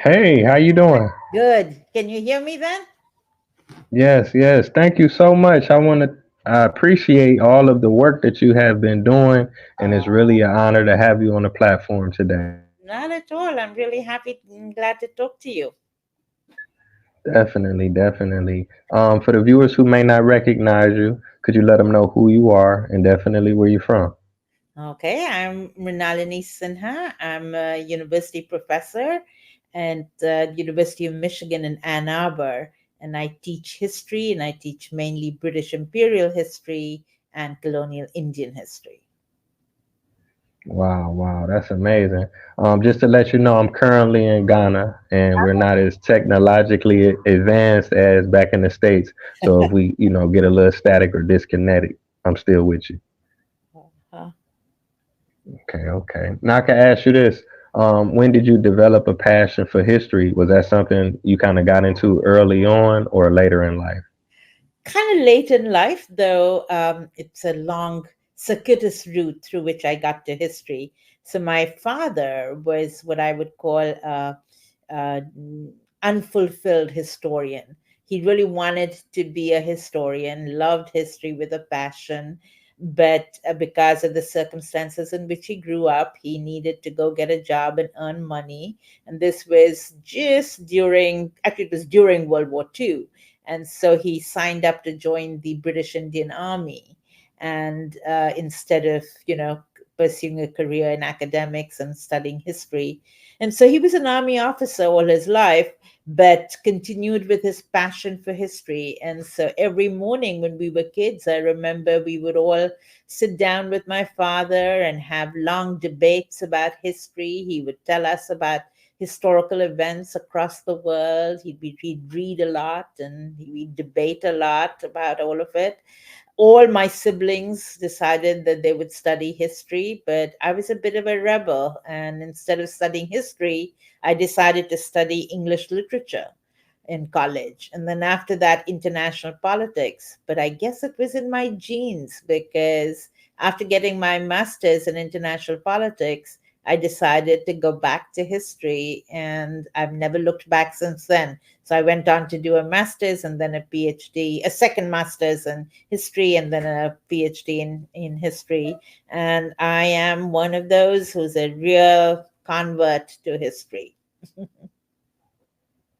Hey, how you doing? Good. Can you hear me then? Yes, yes. Thank you so much. I appreciate all of the work that you have been doing, and it's really an honor to have you on the platform today. Not at all. I'm really happy and glad to talk to you. Definitely, definitely. For the viewers who may not recognize you, could you let them know who you are and definitely where you're from? Okay, I'm Mrinalini Sinha. I'm a university professor at the University of Michigan in Ann Arbor, and I teach history and I teach mainly British imperial history and colonial Indian history. Wow, wow, that's amazing. Just to let you know, I'm currently in Ghana, and we're not as technologically advanced as back in the States. So if we, get a little static or disconnected, I'm still with you. Uh, Okay, okay. Now I can ask you this. When did you develop a passion for history? Was that something you kind of got into early on or later in life? Kind of late in life, though, it's a long, circuitous route through which I got to history. So my father was what I would call a unfulfilled historian. He really wanted to be a historian, loved history with a passion, but because of the circumstances in which he grew up, he needed to go get a job and earn money. And this was just during, actually, it was during World War II, and so he signed up to join the British Indian Army. And instead of, pursuing a career in academics and studying history. And so he was an army officer all his life, but continued with his passion for history. And so every morning when we were kids, I remember we would all sit down with my father and have long debates about history. He would tell us about historical events across the world. He'd read a lot and we'd debate a lot about all of it. All my siblings decided that they would study history, but I was a bit of a rebel. And instead of studying history, I decided to study English literature in college. And then after that, international politics. But I guess it was in my genes because after getting my master's in international politics, I decided to go back to history and I've never looked back since then. So I went on to do a master's and then a PhD, a second master's in history and then a PhD in history. And I am one of those who's a real convert to history.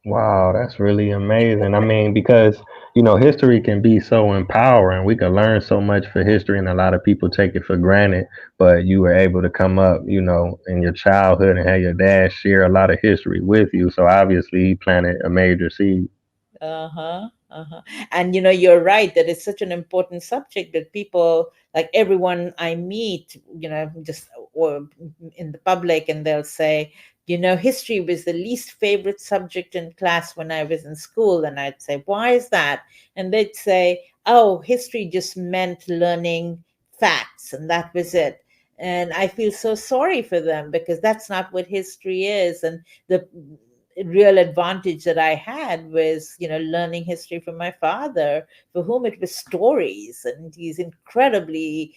Wow, that's really amazing. I mean, because, history can be so empowering. We can learn so much for history, and a lot of people take it for granted. But you were able to come up, in your childhood and have your dad share a lot of history with you. So obviously, he planted a major seed. Uh-huh. Uh-huh. And you're right that it's such an important subject that people, like everyone I meet, just or in the public, and they'll say, history was the least favorite subject in class when I was in school. And I'd say, why is that? And they'd say, oh, history just meant learning facts, and that was it. And I feel so sorry for them because that's not what history is. And the real advantage that I had was, learning history from my father, for whom it was stories, and these incredibly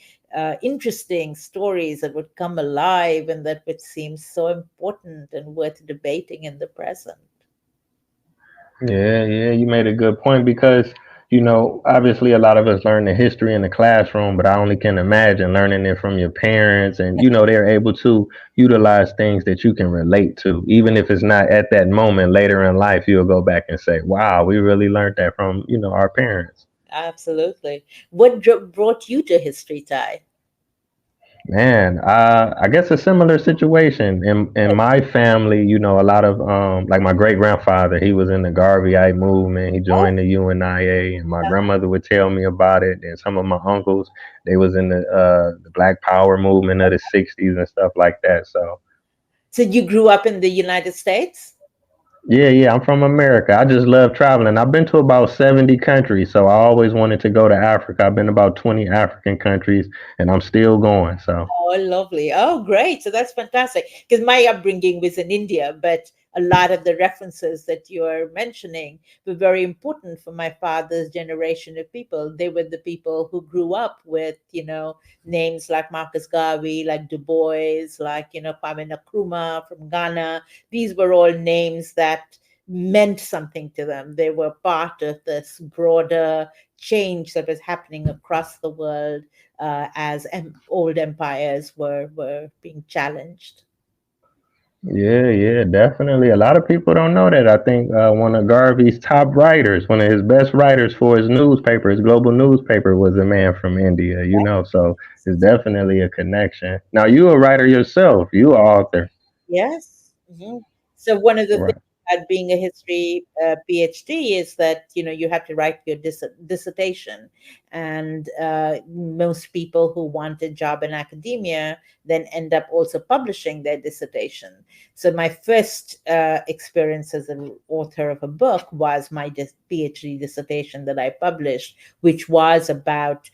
interesting stories that would come alive and that would seem so important and worth debating in the present. Yeah, yeah, you made a good point because, obviously a lot of us learn the history in the classroom, but I only can imagine learning it from your parents and, they're able to utilize things that you can relate to. Even if it's not at that moment later in life, you'll go back and say, wow, we really learned that from, our parents. Absolutely. What brought you to history, Ty? Man, I guess a similar situation in my family. A lot of like my great grandfather, he was in the Garveyite movement. He Oh, joined the UNIA, and my grandmother would tell me about it. And some of my uncles, they was in the Black Power movement of the '60s and stuff like that. So so you grew up in the United States? yeah, yeah, I'm from America. I just love traveling. I've been to about 70 countries, so I always wanted to go to Africa. I've been about 20 African countries, and I'm still going. So Oh, lovely. Oh, great. So that's fantastic. Because my upbringing was in India, but a lot of the references that you're mentioning were very important for my father's generation of people. They were the people who grew up with, names like Marcus Garvey, like Du Bois, like, Kwame Nkrumah from Ghana. These were all names that meant something to them. They were part of this broader change that was happening across the world as old empires were being challenged. Yeah, yeah, definitely. A lot of people don't know that. I think one of Garvey's top writers, one of his best writers for his newspaper, his global newspaper, was a man from India, so it's definitely a connection. Now, you a writer yourself, you an author. Yes. So one of the things Right. about being a history PhD is that you have to write your dissertation, and most people who want a job in academia then end up also publishing their dissertation. So my first experience as an author of a book was my PhD dissertation that I published, which was about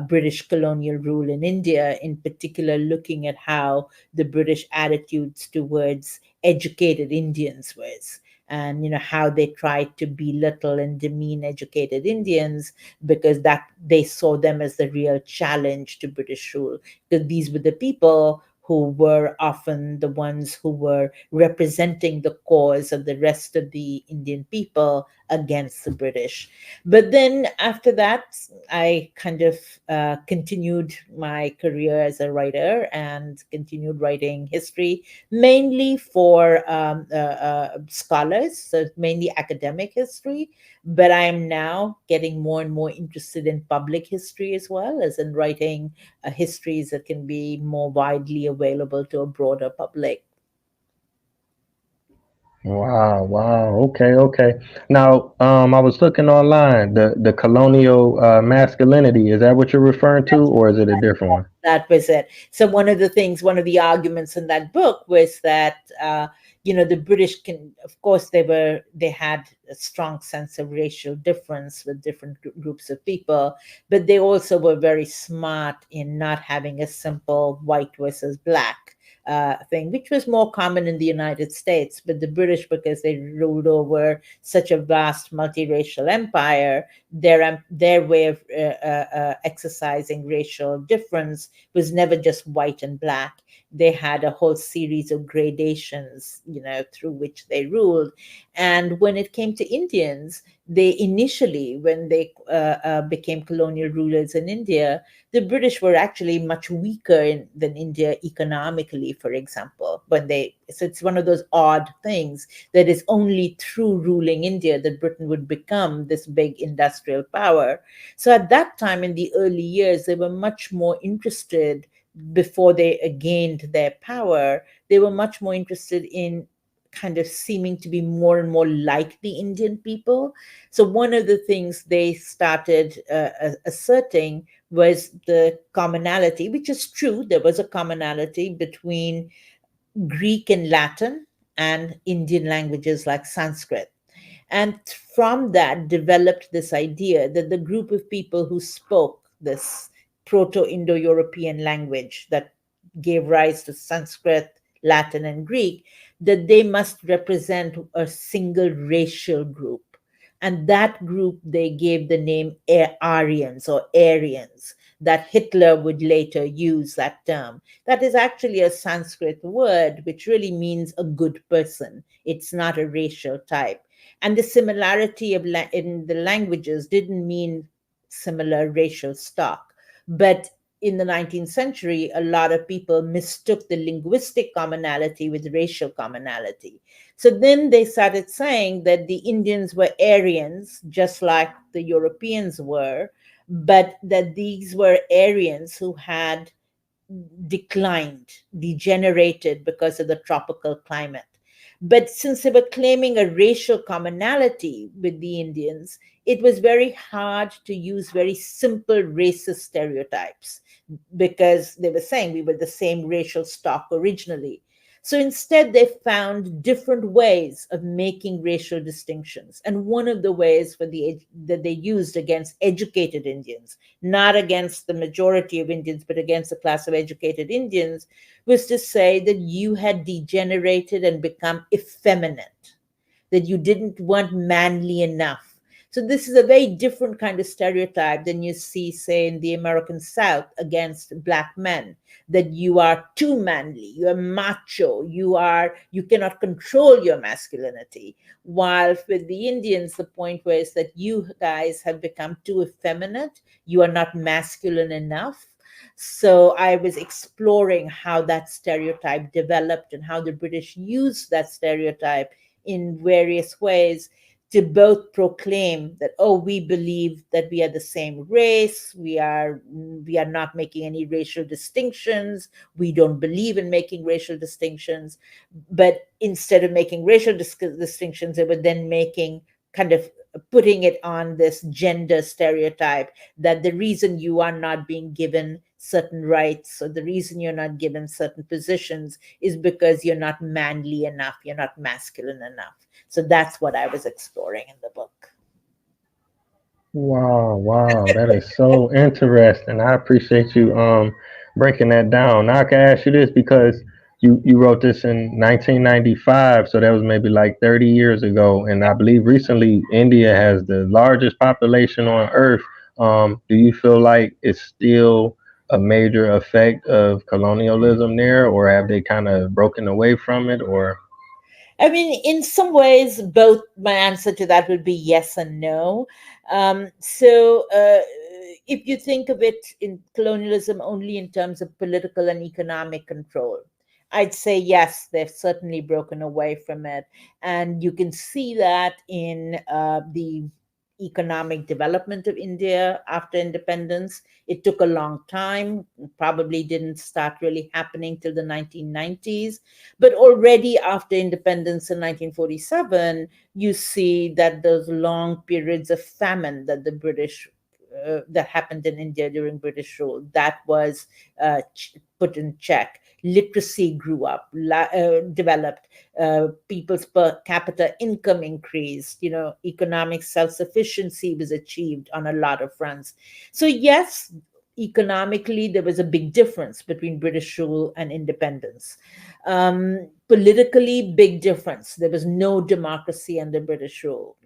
British colonial rule in India, in particular, looking at how the British attitudes towards educated Indians was, and how they tried to belittle and demean educated Indians because that they saw them as the real challenge to British rule, because these were the people who were often the ones who were representing the cause of the rest of the Indian people against the British. But then after that, I kind of continued my career as a writer and continued writing history, mainly for scholars, so mainly academic history. But I'm now getting more and more interested in public history as well, as in writing histories that can be more widely available to a broader public. Wow, wow. Okay, okay. Now, I was looking online, the colonial masculinity, is that what you're referring to, or is it a different one? That was it. So one of the arguments in that book was that the British can, of course, they had a strong sense of racial difference with different groups of people, but they also were very smart in not having a simple white versus black thing, which was more common in the United States. But the British, because they ruled over such a vast multiracial empire, their way of exercising racial difference was never just white and black. They had a whole series of gradations, through which they ruled. And when it came to Indians, they initially, when they became colonial rulers in India, the British were actually much weaker than India economically, for example. So it's one of those odd things that is only through ruling India that Britain would become this big industrial power. So at that time, in the early years, they were much more interested, before they gained their power, they were much more interested in kind of seeming to be more and more like the Indian people. So one of the things they started asserting was the commonality, which is true. There was a commonality between Greek and Latin and Indian languages like Sanskrit. And from that developed this idea that the group of people who spoke this Proto Indo European language that gave rise to Sanskrit, Latin, and Greek, that they must represent a single racial group. And that group they gave the name Aryans or Aryans, that Hitler would later use that term. That is actually a Sanskrit word which really means a good person. It's not a racial type. And the similarity in the languages didn't mean similar racial stock. But in the 19th century, a lot of people mistook the linguistic commonality with racial commonality. So then they started saying that the Indians were Aryans, just like the Europeans were, but that these were Aryans who had declined, degenerated because of the tropical climate. But since they were claiming a racial commonality with the Indians, it was very hard to use very simple racist stereotypes, because they were saying we were the same racial stock originally. So instead, they found different ways of making racial distinctions. And one of the ways that they used against educated Indians, not against the majority of Indians, but against the class of educated Indians, was to say that you had degenerated and become effeminate, that you didn't want manly enough. So this is a very different kind of stereotype than you see, say, in the American South against black men, that you are too manly, you are macho, you cannot control your masculinity. While with the Indians, the point was that you guys have become too effeminate, you are not masculine enough. So I was exploring how that stereotype developed and how the British used that stereotype in various ways to both proclaim that, oh, we believe that we are the same race, we are not making any racial distinctions, we don't believe in making racial distinctions. But instead of making racial distinctions, they were then making kind of putting it on this gender stereotype, that the reason you are not being given certain rights, or the reason you're not given certain positions, is because you're not manly enough, you're not masculine enough. So that's what I was exploring in the book. Wow, wow, that is so interesting. I appreciate you breaking that down. Now I can ask you this because you wrote this in 1995, so that was maybe like 30 years ago, and I believe recently India has the largest population on earth. Do you feel like it's still a major effect of colonialism there, or have they kind of broken away from it, or? I mean, in some ways, both my answer to that would be yes and no. So, if you think of it in colonialism only in terms of political and economic control, I'd say yes, they've certainly broken away from it. And you can see that in the economic development of India after independence. It took a long time, probably didn't start really happening till the 1990s. But already after independence in 1947, you see that those long periods of famine that the British that happened in India during British rule, that was put in check. Literacy grew up, developed. People's per capita income increased. Economic self-sufficiency was achieved on a lot of fronts. So yes, economically there was a big difference between British rule and independence. Politically, big difference. There was no democracy under British rule.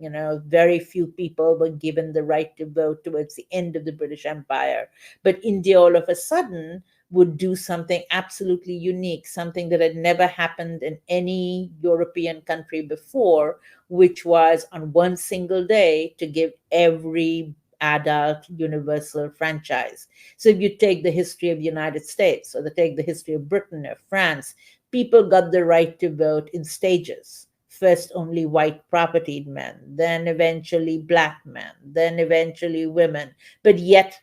Very few people were given the right to vote towards the end of the British Empire. But India, all of a sudden, would do something absolutely unique, something that had never happened in any European country before, which was on one single day to give every adult universal franchise. So if you take the history of the United States, or take the history of Britain or France, people got the right to vote in stages. First, only white propertied men, then eventually black men, then eventually women. But yet,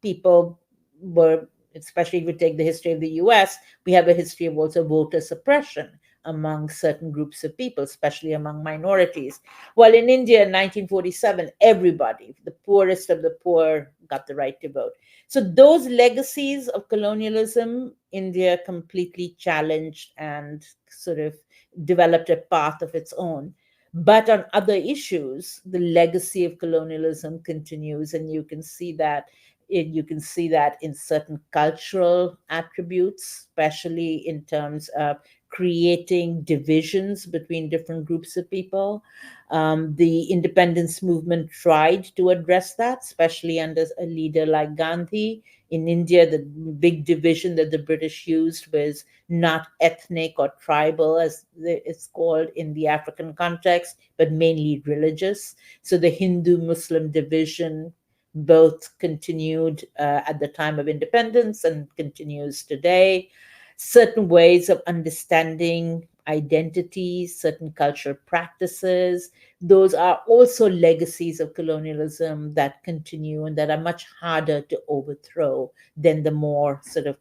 people were, especially if you take the history of the US, we have a history of also voter suppression among certain groups of people, especially among minorities. While in India in 1947, everybody, the poorest of the poor, got the right to vote. So those legacies of colonialism, India completely challenged and sort of developed a path of its own. But on other issues, the legacy of colonialism continues, and you can see that in certain cultural attributes, especially in terms of creating divisions between different groups of people. The independence movement tried to address that, especially under a leader like Gandhi. In India, the big division that the British used was not ethnic or tribal, as it's called in the African context, but mainly religious. So the Hindu Muslim division both continued at the time of independence and continues today. Certain ways of understanding identity, certain cultural practices, those are also legacies of colonialism that continue and that are much harder to overthrow than the more sort of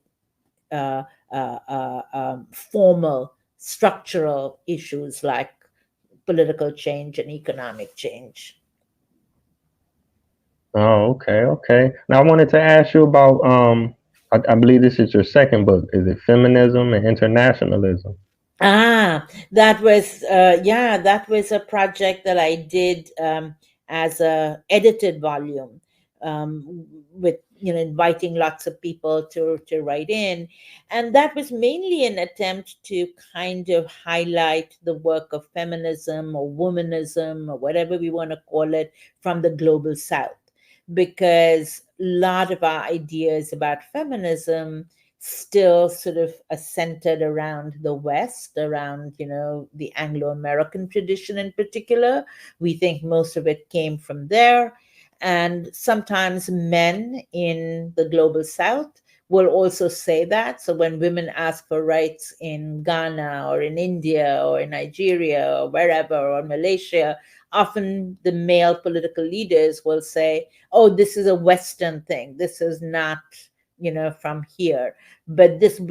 uh, formal structural issues like political change and economic change. Oh, okay, okay. Now I wanted to ask you about I believe this is your second book. Is it Feminism and Internationalism? That was yeah, that was a project that I did as a edited volume, with inviting lots of people to write in, and that was mainly an attempt to kind of highlight the work of feminism or womanism or whatever we want to call it from the global South, because a lot of our ideas about feminism still sort of are centered around the West, around, the Anglo American tradition in particular. We think most of it came from there. And sometimes men in the global South will also say that. So when women ask for rights in Ghana or in India or in Nigeria or wherever or Malaysia, often the male political leaders will say, oh, this is a Western thing. This is not, from here. But this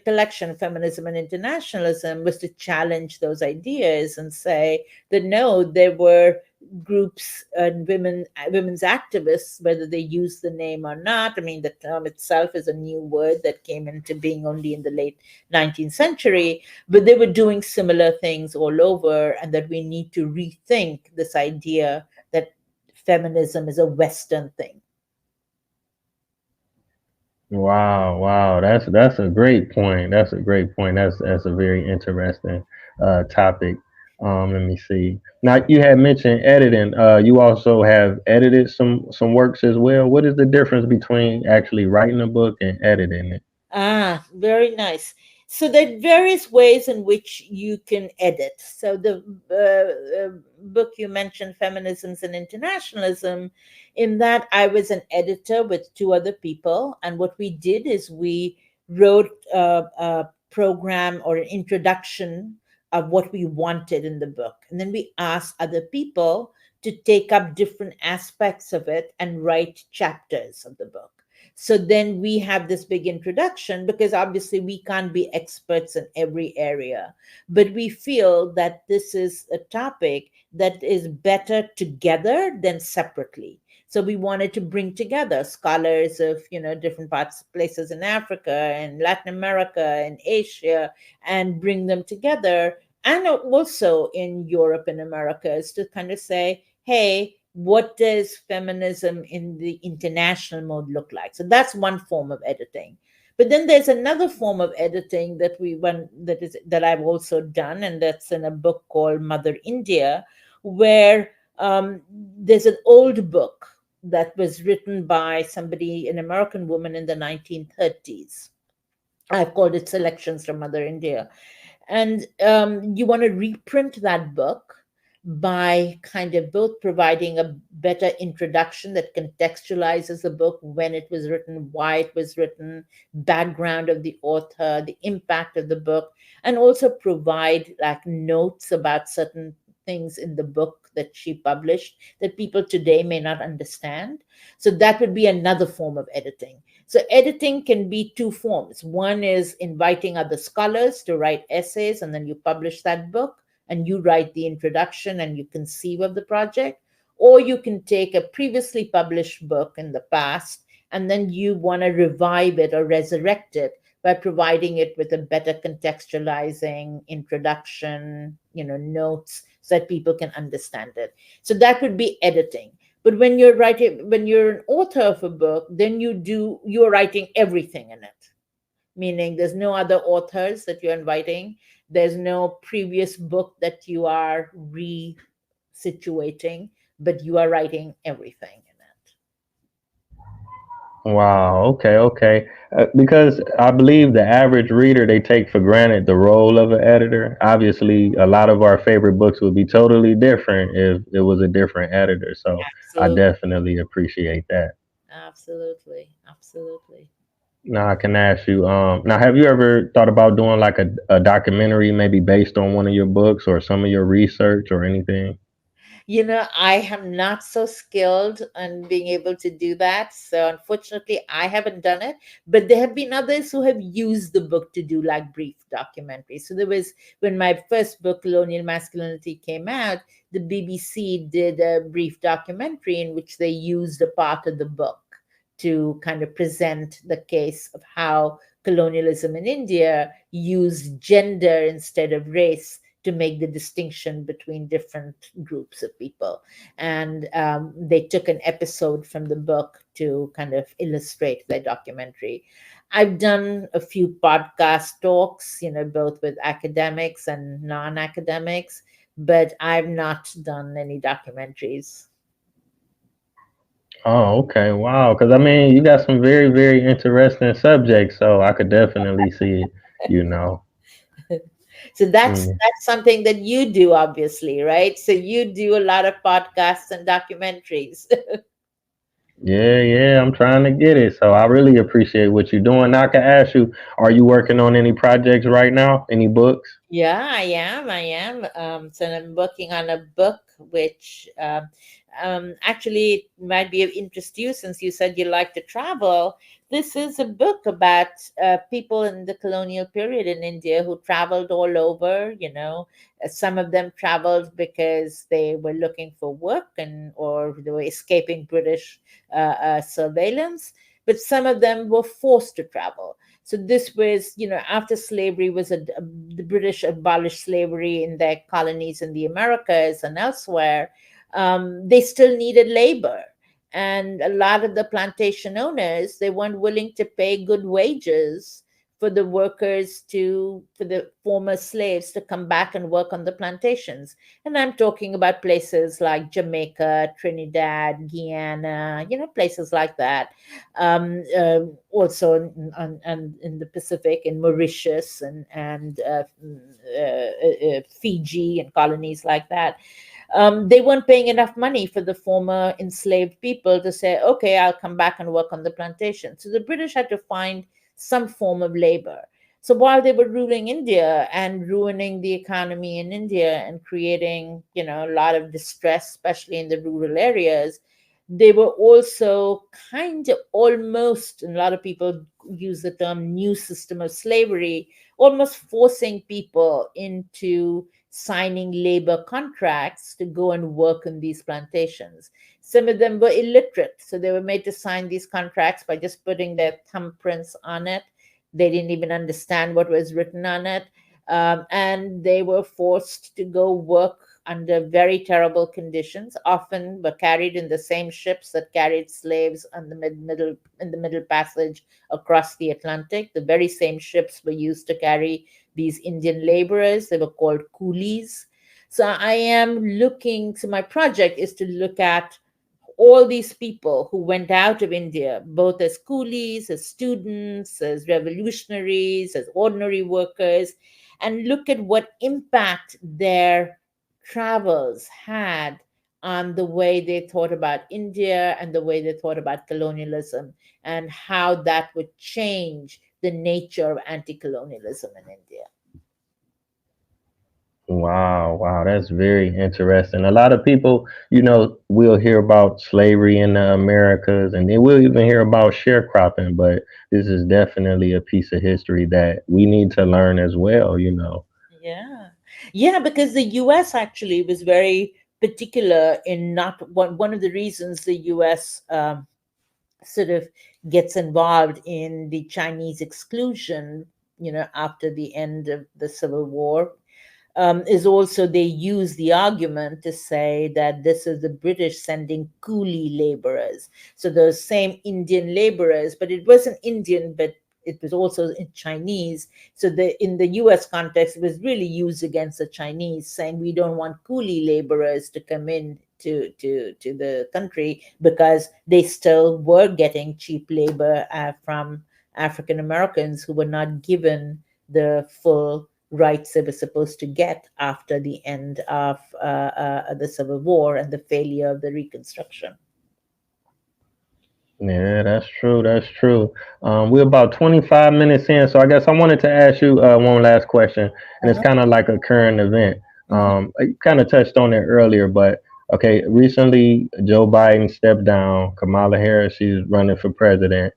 collection, Feminism and Internationalism, was to challenge those ideas and say that no, there were groups and women's activists, whether they use the name or not. I mean, the term itself is a new word that came into being only in the late 19th century, but they were doing similar things all over, and that we need to rethink this idea that feminism is a Western thing. Wow, wow, that's a great point. That's a great point. That's a very interesting topic. Let me see. Now you had mentioned editing. You also have edited some works as well. What is the difference between actually writing a book and editing it? Very nice. So there are various ways in which you can edit. So the book you mentioned, Feminisms and Internationalism, in that I was an editor with two other people, and what we did is we wrote a program or an introduction of what we wanted in the book, and then we asked other people to take up different aspects of it and write chapters of the book. So then we have this big introduction, because obviously we can't be experts in every area, but we feel that this is a topic that is better together than separately. So we wanted to bring together scholars of, different parts, places in Africa and Latin America and Asia, and bring them together, and also in Europe and Americas, to kind of say, hey, what does feminism in the international mode look like? So that's one form of editing. But then there's another form of editing that I've also done, and that's in a book called Mother India, where there's an old book that was written by somebody, an American woman in the 1930s. I've called it Selections from Mother India. And you want to reprint that book by kind of both providing a better introduction that contextualizes the book, when it was written, why it was written, background of the author, the impact of the book, and also provide like notes about certain things in the book that she published that people today may not understand. So that would be another form of editing. So editing can be two forms. One is inviting other scholars to write essays, and then you publish that book and you write the introduction and you conceive of the project. Or you can take a previously published book in the past, and then you want to revive it or resurrect it by providing it with a better contextualizing introduction, notes, so that people can understand it. So that would be editing. But when you're an author of a book, then you're writing everything in it, meaning there's no other authors that you're inviting, there's no previous book that you are resituating, but you are writing everything in it. Wow. Okay. Okay. Because I believe the average reader, they take for granted the role of an editor. Obviously, a lot of our favorite books would be totally different if it was a different editor. So I Absolutely. definitely appreciate that. Absolutely. Absolutely. Now I can ask you. Now have you ever thought about doing like a documentary, maybe based on one of your books or some of your research or anything? I am not so skilled on being able to do that. So unfortunately, I haven't done it. But there have been others who have used the book to do like brief documentaries. So there was, when my first book, Colonial Masculinity, came out, the BBC did a brief documentary in which they used a part of the book to kind of present the case of how colonialism in India used gender instead of race to make the distinction between different groups of people. And they took an episode from the book to kind of illustrate their documentary. I've done a few podcast talks, both with academics and non academics, but I've not done any documentaries. Oh, okay. Wow. Because I mean, you got some very, very interesting subjects, so I could definitely see it. You know. So that's Mm. that's something that you do, obviously, right? So you do a lot of podcasts and documentaries. Yeah, yeah. I'm trying to get it, so I really appreciate what you're doing. Now, I can ask you, are you working on any projects right now? Any books? Yeah, I am. I am. So I'm working on a book which actually it might be of interest to you since you said you like to travel. This is a book about people in the colonial period in India who traveled all over. Some of them traveled because they were looking for work and or they were escaping British surveillance, but some of them were forced to travel. So this was, after slavery the British abolished slavery in their colonies in the Americas and elsewhere. They still needed labor, and a lot of the plantation owners, they weren't willing to pay good wages for the former slaves to come back and work on the plantations. And I'm talking about places like Jamaica, Trinidad, Guyana, places like that. Also in the Pacific, in Mauritius and Fiji and colonies like that. They weren't paying enough money for the former enslaved people to say, okay, I'll come back and work on the plantation. So the British had to find some form of labor. So while they were ruling India and ruining the economy in India and creating, a lot of distress, especially in the rural areas, they were also kind of almost, and a lot of people use the term new system of slavery, almost forcing people into signing labor contracts to go and work in these plantations. Some of them were illiterate, so they were made to sign these contracts by just putting their thumbprints on it. They didn't even understand what was written on it. And they were forced to go work under very terrible conditions, often were carried in the same ships that carried slaves on the middle passage across the Atlantic. The very same ships were used to carry these Indian laborers. They were called coolies. So my project is to look at all these people who went out of India, both as coolies, as students, as revolutionaries, as ordinary workers, and look at what impact their travels had on the way they thought about India and the way they thought about colonialism, and how that would change the nature of anti colonialism in India. Wow, wow, that's very interesting. A lot of people, will hear about slavery in the Americas, and they will even hear about sharecropping, but this is definitely a piece of history that we need to learn as well. Yeah. Yeah, because the US actually was very particular in not one of the reasons the US sort of gets involved in the Chinese exclusion, after the end of the Civil War, is also they use the argument to say that this is the British sending coolie laborers. So those same Indian laborers, but it wasn't Indian, but it was also in Chinese. So in the US context, it was really used against the Chinese, saying we don't want coolie laborers to come in to the country because they still were getting cheap labor from African Americans who were not given the full rights they were supposed to get after the end of the Civil War and the failure of the Reconstruction. Yeah, that's true. That's true. We're about 25 minutes in, so I guess I wanted to ask you one last question, and it's Uh-huh. kind of like a current event. Mhm. You kind of touched on it earlier, but okay, recently Joe Biden stepped down. Kamala Harris, she's running for president.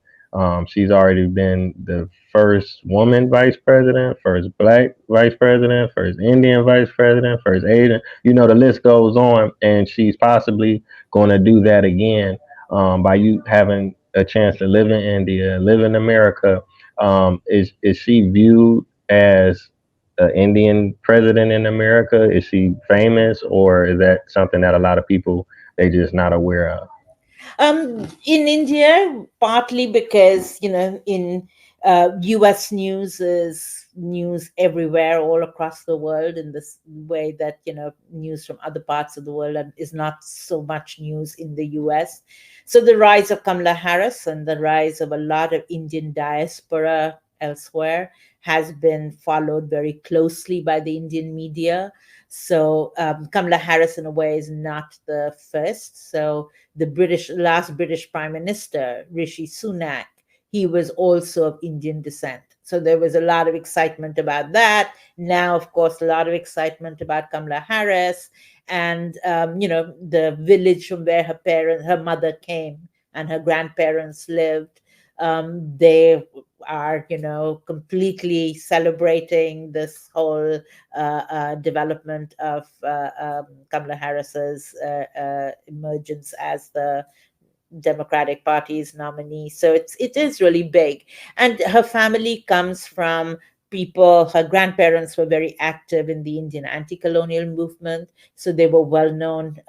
She's already been the first woman vice president, first black vice president, first Indian vice president, first Asian. The list goes on, and she's possibly going to do that again by you having a chance to live in India, live in America, is she viewed as an Indian president in America? Is she famous, or is that something that a lot of people they just not aware of? In India, partly because, in US news is news everywhere, all across the world, in this way that, news from other parts of the world is not so much news in the US. So the rise of Kamala Harris and the rise of a lot of Indian diaspora elsewhere has been followed very closely by the Indian media. So Kamala Harris, in a way, is not the first. So the last British Prime Minister, Rishi Sunak, he was also of Indian descent. So there was a lot of excitement about that. Now, of course, a lot of excitement about Kamala Harris and, the village from where her mother came and her grandparents lived. They are, completely celebrating this whole development of Kamala Harris's emergence as the Democratic Party's nominee. So it is really big, and her family comes from people. Her grandparents were very active in the Indian anti-colonial movement, so they were well-known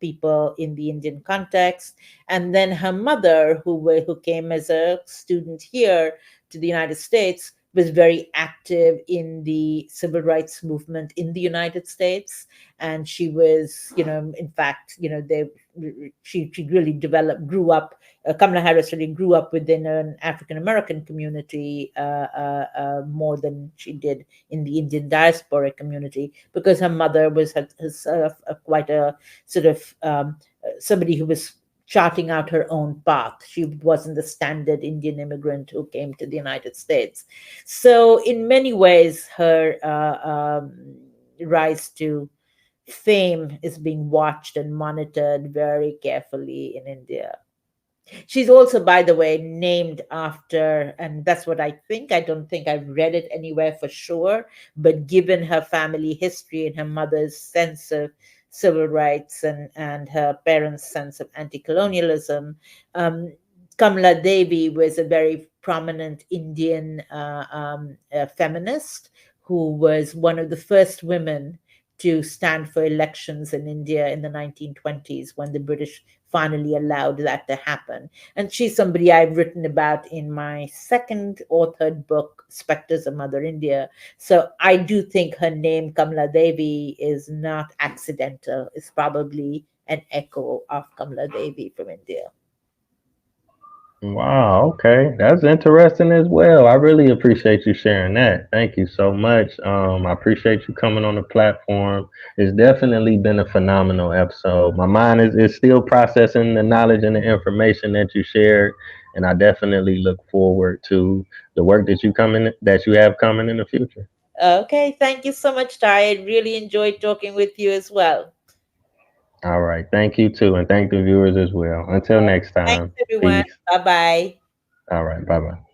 people in the Indian context. And then her mother, who came as a student here to the United States, was very active in the civil rights movement in the United States, and she was, in fact, she really grew up. Kamala Harris really grew up within an African American community more than she did in the Indian diaspora community, because her mother was quite a sort of somebody who was charting out her own path. She wasn't the standard Indian immigrant who came to the United States. So, in many ways, her rise to fame is being watched and monitored very carefully in India. She's also, by the way, named after, and that's what I think. I don't think I've read it anywhere for sure, but given her family history and her mother's sense of civil rights and her parents' sense of anti colonialism, um, Kamala Devi was a very prominent Indian feminist who was one of the first women to stand for elections in India in the 1920s when the British finally allowed that to happen. And she's somebody I've written about in my second or third book, Spectres of Mother India. So I do think her name, Kamala Devi, is not accidental. It's probably an echo of Kamala Devi from India. Wow, okay. That's interesting as well. I really appreciate you sharing that. Thank you so much. I appreciate you coming on the platform. It's definitely been a phenomenal episode. My mind is still processing the knowledge and the information that you shared, and I definitely look forward to the work that you have coming in the future. Okay, thank you so much, Ty. I really enjoyed talking with you as well. All right. Thank you too, and thank the viewers as well. Until next Thanks, time. everyone. Peace. Bye bye. All right. Bye bye.